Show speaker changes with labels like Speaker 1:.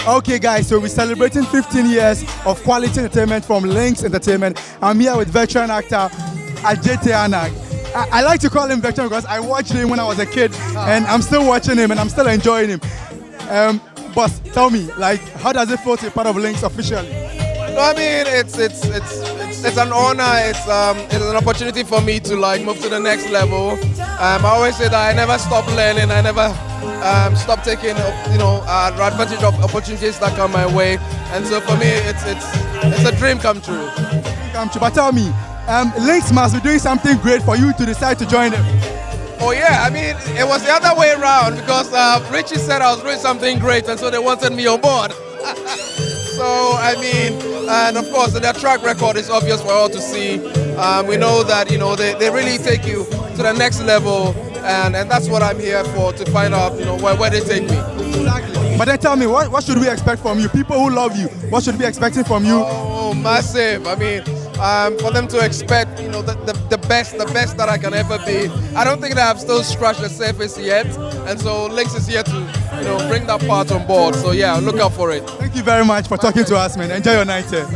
Speaker 1: Okay guys, so we're celebrating 15 years of quality entertainment from Lynx Entertainment. I'm here with veteran actor Adjetey Anang. I like to call him veteran because I watched him when I was a kid and I'm still watching him and I'm still enjoying him. Boss, tell me, like, how does it feel to be part of Lynx officially?
Speaker 2: No, I mean, it's an honor. It's an opportunity for me to like move to the next level. I always say that I never stop learning. I never stop taking advantage of opportunities that come my way. And so for me, it's a dream come true.
Speaker 1: But tell me, Lynx must be doing something great for you to decide to join them.
Speaker 2: Oh yeah, I mean, it was the other way around because Richie said I was doing something great, and so they wanted me on board. So, I mean, and of course, their track record is obvious for all to see. We know that, they really take you to the next level, and that's what I'm here for, to find out, where they take me.
Speaker 1: Exactly. But then tell me, what should we expect from you? People who love you, what should we be expecting from you?
Speaker 2: Oh, massive. I mean, for them to expect, the best that I can ever be. I don't think that I've still scratched the surface yet, and so Lynx is here to, bring that part on board. So yeah, look out for it.
Speaker 1: Thank you very much for talking to us, man. Enjoy your night here.